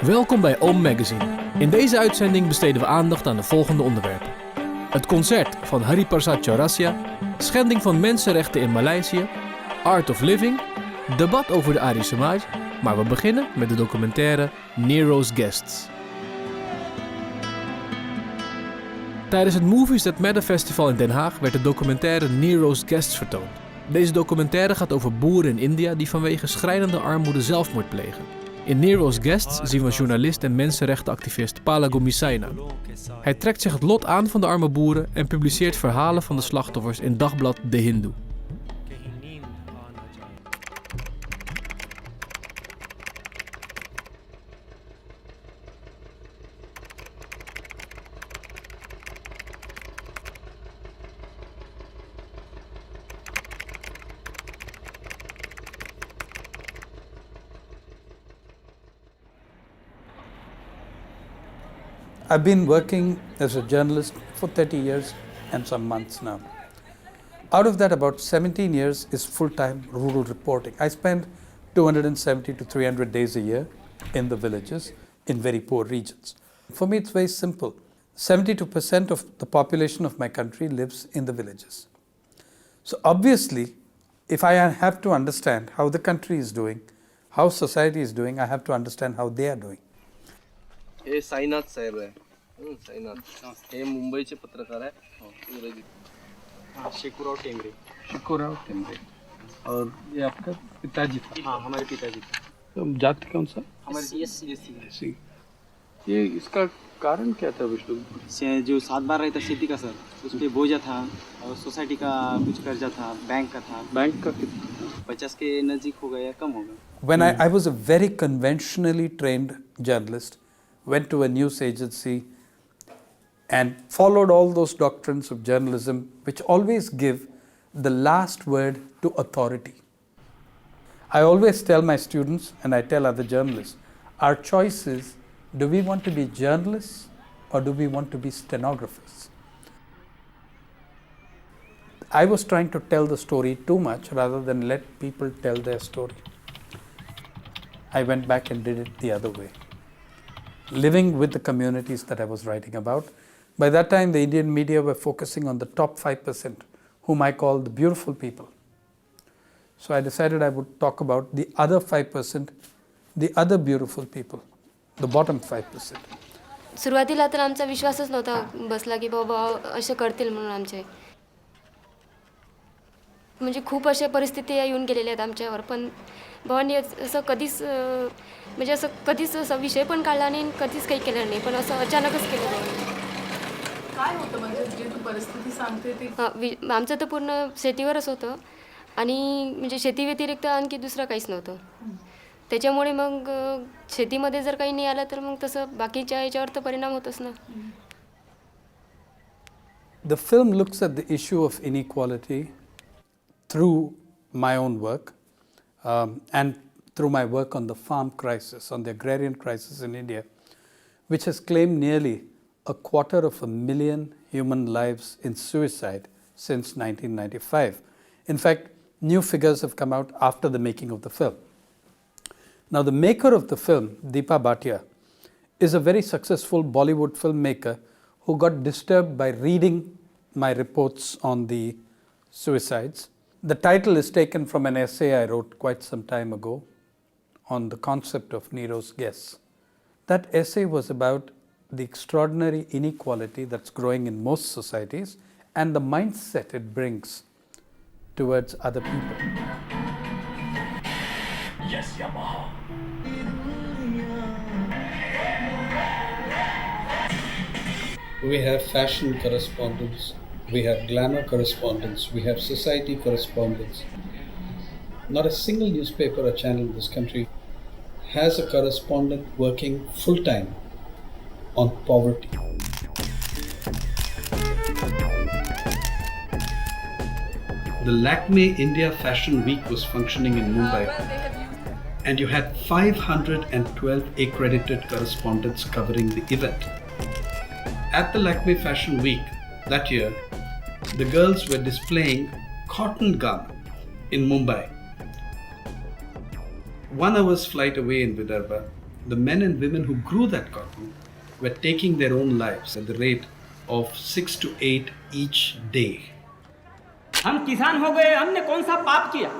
Welkom bij Om Magazine. In deze uitzending besteden we aandacht aan de volgende onderwerpen. Het concert van Hariprasad Chaurasia, schending van mensenrechten in Maleisië, Art of Living, debat over de Arya Samaj, maar we beginnen met de documentaire Nero's Guests. Tijdens het Movies That Matter Festival in Den Haag werd de documentaire Nero's Guests vertoond. Deze documentaire gaat over boeren in India die vanwege schrijnende armoede zelfmoord plegen. In Nero's Guests zien we journalist en mensenrechtenactivist Palago Saina. Hij trekt zich het lot aan van de arme boeren en publiceert verhalen van de slachtoffers in dagblad The Hindu. I've been working as a journalist for 30 years and some months now. Out of that, about 17 years is full-time rural reporting. I spend 270 to 300 days a year in the villages in very poor regions. For me, it's very simple. 72% of the population of my country lives in the villages. So obviously, if I have to understand how the country is doing, how society is doing, I have to understand how they are doing. हे साईनाथ साहेब आहे. साईनाथ हे मुंबईचे पत्रकार आहे. इंग्रजी. हाँ, शेखुराव टेंगरे. शुक्राव टेंगरे. और ये आपका पिताजी था? हाँ, हमारे पिताजी थे. तो जाति कौन सा? हमारे एससी. ये इसका कारण क्या था विष्णु? से जो 7 बार रहता खेती का सर, उस पर बोझा था और सोसाइटी का कुछ कर्जा था, बैंक का था. बैंक का कितना? 50 के नज़दीक हो गया, कम होगा. When I was a very conventionally trained journalist, went to a news agency and followed all those doctrines of journalism which always give the last word to authority. I always tell my students and I tell other journalists, our choice is, do we want to be journalists or do we want to be stenographers? I was trying to tell the story too much rather than let people tell their story. I went back and did it the other way. Living with the communities that I was writing about. By that time, the Indian media were focusing on the top 5%, whom I call the beautiful people. So I decided I would talk about the other 5%, the other beautiful people, the bottom 5%. सुरुवातीला तर आमचा विश्वासच नव्हता बसला की बाबा असे करतील म्हणून आमचे. म्हणजे खूप अशा परिस्थिती येऊन गेलेल्या आहेत आमच्यावर, पण भावांनी असं कधीच म्हणजे असं कधीच असा विषय पण काढला नाही, कधीच काही केलं नाही, पण असं अचानकच केलं भावांनी. काय होतं म्हणजे जे तू परिस्थिती सांगते ती? आमचं तर पूर्ण शेतीवरच होतं आणि म्हणजे शेती व्यतिरिक्त आणखी दुसरं काहीच नव्हतं. त्याच्यामुळे मग शेतीमध्ये जर काही नाही आलं तर मग तसं बाकीच्या याच्यावर तर परिणाम होतच ना. The film looks at the issue of inequality through my own work and through my work on the farm crisis, on the agrarian crisis in India, which has claimed nearly 250,000 human lives in suicide since 1995. In fact, new figures have come out after the making of the film. Now, the maker of the film, Deepa Bhatia, is a very successful Bollywood filmmaker who got disturbed by reading my reports on the suicides. The title is taken from an essay I wrote quite some time ago on the concept of Nero's Guests. That essay was about the extraordinary inequality that's growing in most societies and the mindset it brings towards other people. Yes, Yamaha. We have fashion correspondents, we have glamour correspondents, we have society correspondents. Not a single newspaper or channel in this country has a correspondent working full-time on poverty. The Lakme India Fashion Week was functioning in Mumbai, and you had 512 accredited correspondents covering the event. At the Lakme Fashion Week that year, the girls were displaying cotton gum in Mumbai. 1 hour's flight away in Vidarbha, the men and women who grew that cotton were taking their own lives at the rate of 6 to 8 each day. हम किसान हो गए, हमने कौन सा पाप किया?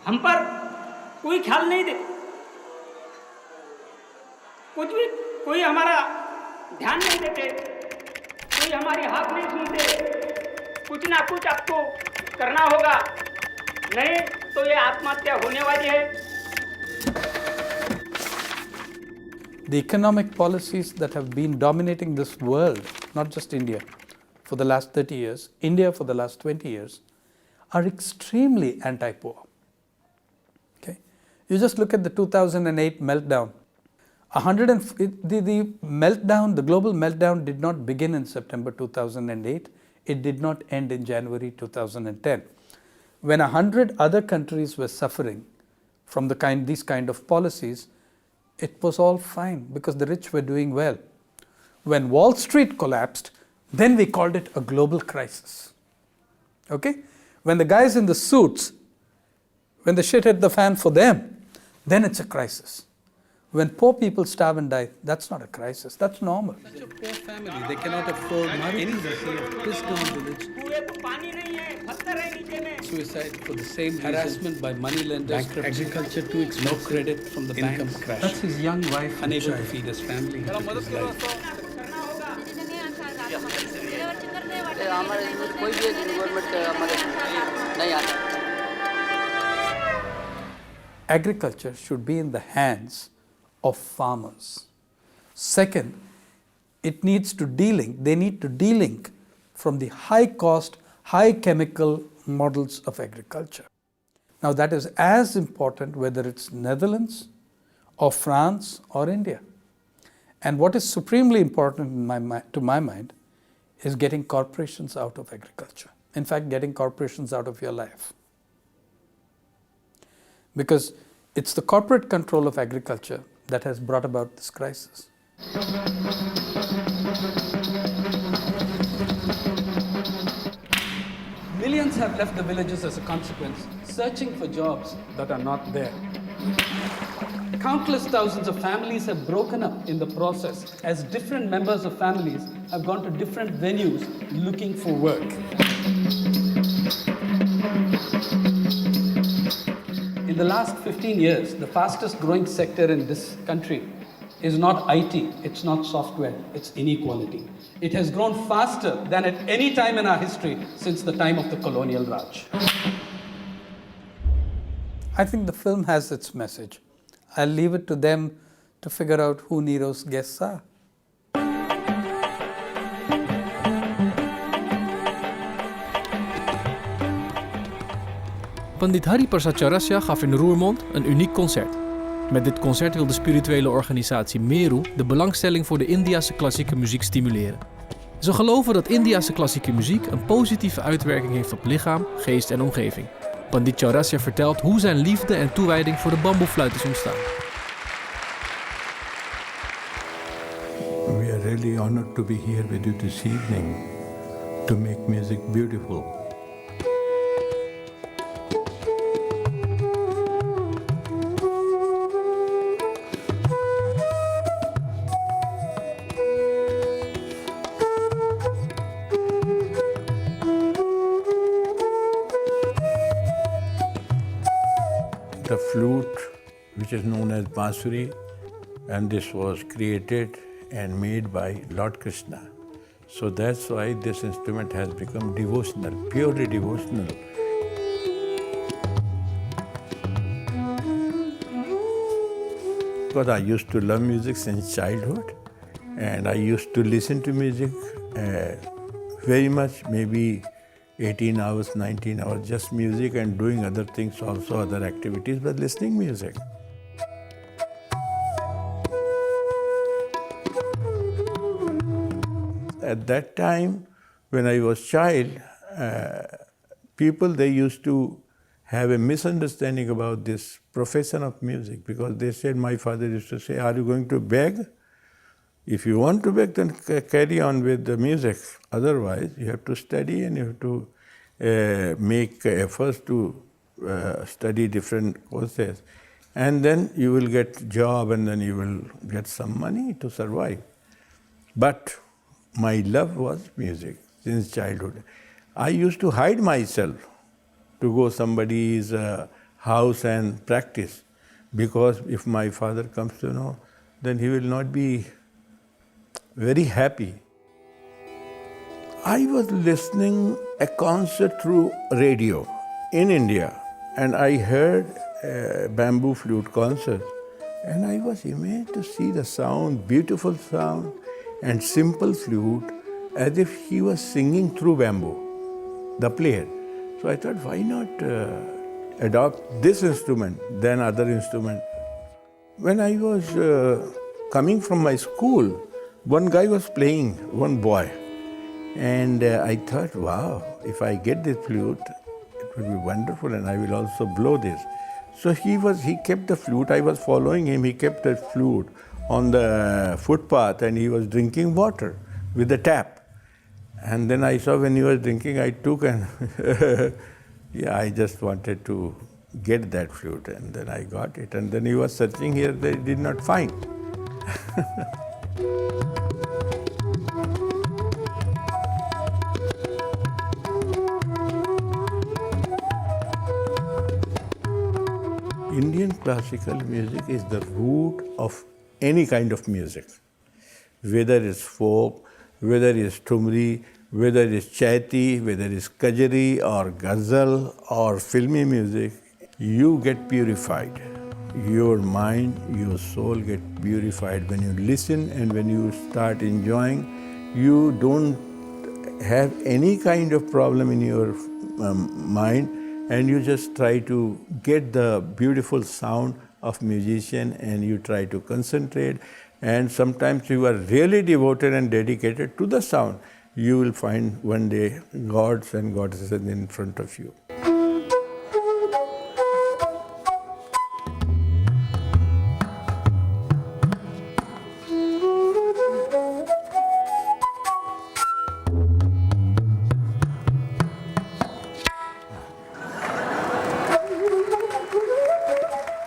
हम पर कोई ख्याल नहीं दे, कुछ भी कोई हमारा ध्यान नहीं देते, कोई हमारी हाथ नहीं सुनते, कुछ ना कुछ आपको करना होगा, नहीं तो ये आत्महत्या होने वाली है. The economic policies that have been dominating this world, not just India, for the last 30 years, India for the last 20 years, are extremely anti-poor. Okay? You just look at the 2008 meltdown. The meltdown, the global meltdown did not begin in September 2008. It did not end in January 2010. When 100 other countries were suffering from these kind of policies, it was all fine because the rich were doing well. When Wall Street collapsed, then we called it a global crisis. Okay? When the guys in the suits, when the shit hit the fan for them, then it's a crisis. When poor people starve and die, that's not a crisis, that's normal. Such a poor family, they cannot afford anything. Pisgam village. Suicide for the same harassment by money lenders, agriculture too expensive, no credit from the income crash. That's his young wife, unable to feed his family. His life. Agriculture should be in the hands of farmers. Second, they need to de-link from the high cost, high chemical models of agriculture. Now that is as important whether it's Netherlands or France or India. And what is supremely important to my mind is getting corporations out of agriculture. In fact, getting corporations out of your life. Because it's the corporate control of agriculture that has brought about this crisis. Millions have left the villages as a consequence, searching for jobs that are not there. Countless thousands of families have broken up in the process as different members of families have gone to different venues looking for work. In the last 15 years, the fastest growing sector in this country is not IT, it's not software, it's inequality. It has grown faster than at any time in our history since the time of the colonial Raj. I think the film has its message. I'll leave it to them to figure out who Nero's guests are. Pandit Hari Prasad Chaurasia gaf in Roermond een uniek concert. Met dit concert wil de spirituele organisatie Meru de belangstelling voor de Indiase klassieke muziek stimuleren. Ze geloven dat Indiase klassieke muziek een positieve uitwerking heeft op lichaam, geest en omgeving. Pandit Chaurasia vertelt hoe zijn liefde en toewijding voor de bamboefluit is ontstaan. We are really honored to be here with you this evening to make music beautiful. The flute, which is known as Bansuri, and this was created and made by Lord Krishna. So that's why this instrument has become devotional, purely devotional. Because I used to love music since childhood, and I used to listen to music very much, maybe 18 hours, 19 hours, just music and doing other things also, other activities, but listening music. At that time, when I was child, people, they used to have a misunderstanding about this profession of music, because they said, my father used to say, are you going to beg? If you want to beg, then carry on with the music. Otherwise, you have to study and you have to make efforts to study different courses. and then you will get job, and then you will get some money to survive. But my love was music since childhood. I used to hide myself to go somebody's house and practice, because if my father comes to know, then he will not be very happy. I was listening a concert through radio in India, and I heard a bamboo flute concert, and I was amazed to see the sound, beautiful sound, and simple flute, as if he was singing through bamboo, the player. So I thought, why not adopt this instrument than other instrument? When I was coming from my school, one guy was playing, one boy, and I thought, wow, if I get this flute, it will be wonderful, and I will also blow this. So he kept the flute. I was following him. He kept the flute on the footpath, and he was drinking water with the tap. And then I saw when he was drinking, I took and yeah, I just wanted to get that flute, and then I got it. And then he was searching here, they did not find. Indian classical music is the root of any kind of music, whether it's folk, whether it's thumri, whether it's chaiti, whether it's kajari or ghazal or filmy music. You get purified. Your mind, your soul get purified when you listen, and when you start enjoying, you don't have any kind of problem in your mind, and you just try to get the beautiful sound of musician, and you try to concentrate, and sometimes you are really devoted and dedicated to the sound. You will find one day gods and goddesses in front of you.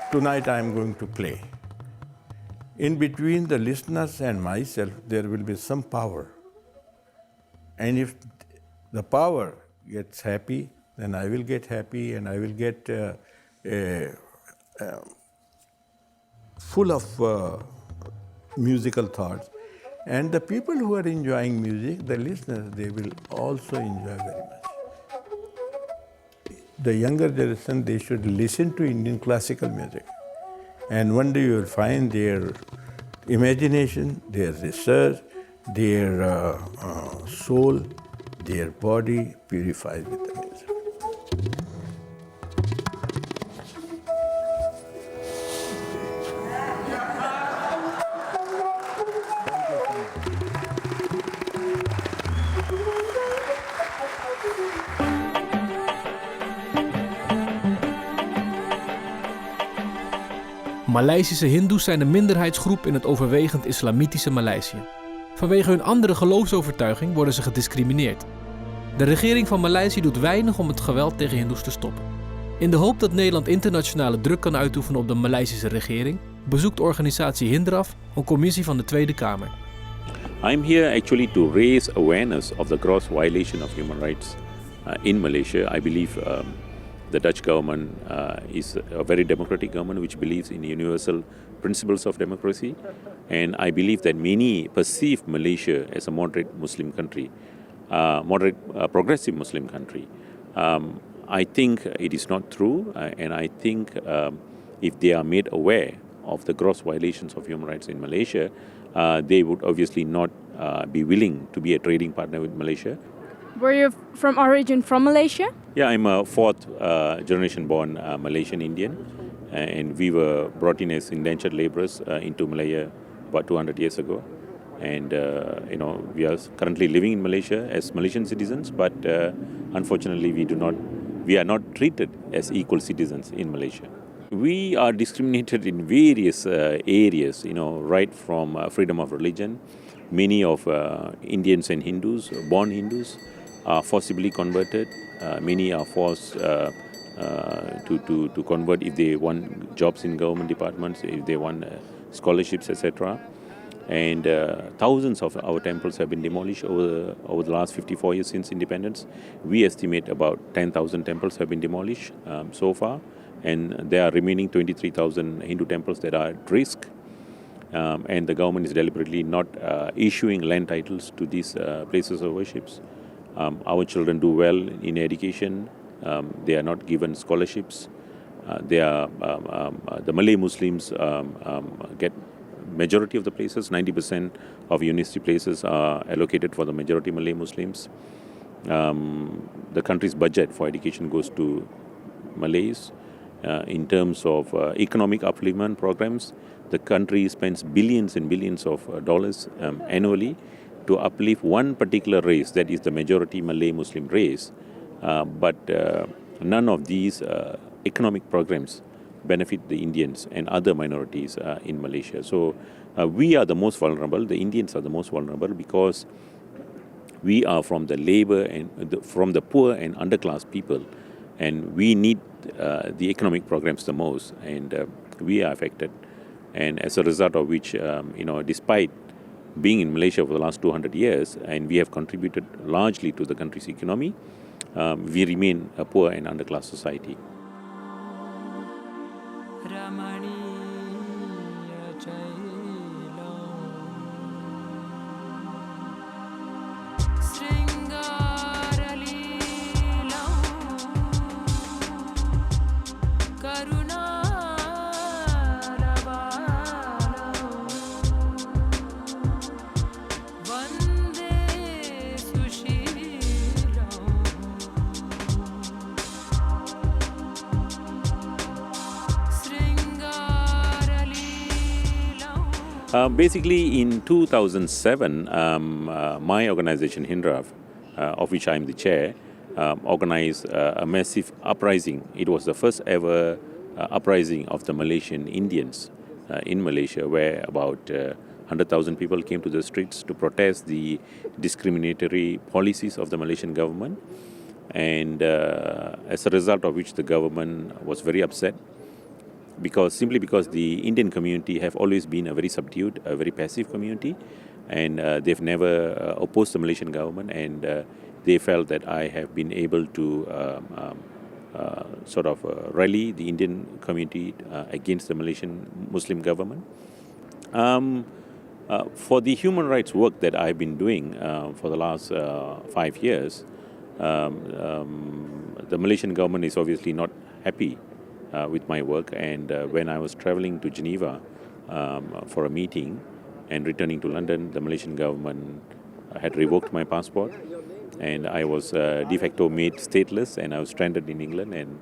Tonight I am going to play. In between the listeners and myself, there will be some power. And if the power gets happy, then I will get happy, and I will get full of musical thoughts. And the people who are enjoying music, the listeners, they will also enjoy very much. The younger generation, they should listen to Indian classical music. And one day you will find their imagination, their research, their soul, their body purified with the music. Maleisische Hindoes zijn een minderheidsgroep in het overwegend islamitische Maleisië. Vanwege hun andere geloofsovertuiging worden ze gediscrimineerd. De regering van Maleisië doet weinig om het geweld tegen Hindoes te stoppen. In de hoop dat Nederland internationale druk kan uitoefenen op de Maleisische regering, bezoekt organisatie Hindraf een commissie van de Tweede Kamer. I'm here actually to raise awareness of the gross violation of human rights in Malaysia. I believe the Dutch government is a very democratic government which believes in universal principles of democracy, and I believe that many perceive Malaysia as a moderate Muslim country, progressive Muslim country. I think it is not true, and I think if they are made aware of the gross violations of human rights in Malaysia, they would obviously not be willing to be a trading partner with Malaysia. Were you from origin from Malaysia? Yeah, I'm a fourth generation born Malaysian Indian, and we were brought in as indentured laborers into Malaya about 200 years ago. And we are currently living in Malaysia as Malaysian citizens, but unfortunately we are not treated as equal citizens in Malaysia. We are discriminated in various areas, right from freedom of religion. Many of Indians and Hindus, born Hindus, are forcibly converted. Many are forced to convert if they want jobs in government departments, if they want scholarships, etc. And thousands of our temples have been demolished over the last 54 years since independence. We estimate about 10,000 temples have been demolished so far, and there are remaining 23,000 Hindu temples that are at risk. And the government is deliberately not issuing land titles to these places of worships. Our children do well in education. They are not given scholarships. The Malay Muslims get majority of the places. 90% of university places are allocated for the majority Malay Muslims. The country's budget for education goes to Malays. In terms of economic upliftment programs, the country spends billions and billions of dollars annually to uplift one particular race, that is the majority Malay Muslim race. But none of these economic programs benefit the Indians and other minorities in Malaysia. So we are the most vulnerable, the Indians are the most vulnerable, because we are from the labor and from the poor and underclass people, and we need the economic programs the most, and we are affected. And as a result of which, despite being in Malaysia for the last 200 years, and we have contributed largely to the country's economy, we remain a poor and underclass society. Basically, in 2007, my organization, Hindrav, of which I am the chair, organized a massive uprising. It was the first ever uprising of the Malaysian Indians in Malaysia, where about 100,000 people came to the streets to protest the discriminatory policies of the Malaysian government. And as a result of which the government was very upset, simply because the Indian community have always been a very subdued, a very passive community, and they've never opposed the Malaysian government, and they felt that I have been able to rally the Indian community against the Malaysian Muslim government. For the human rights work that I've been doing for the last 5 years, the Malaysian government is obviously not happy with my work, and when I was traveling to Geneva for a meeting and returning to London, the Malaysian government had revoked my passport, and I was de facto made stateless, and I was stranded in England, and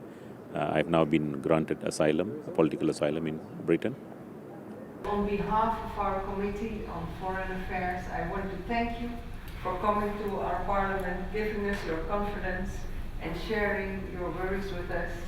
I've now been granted asylum, political asylum in Britain. On behalf of our Committee on Foreign Affairs, I want to thank you for coming to our Parliament, giving us your confidence and sharing your worries with us.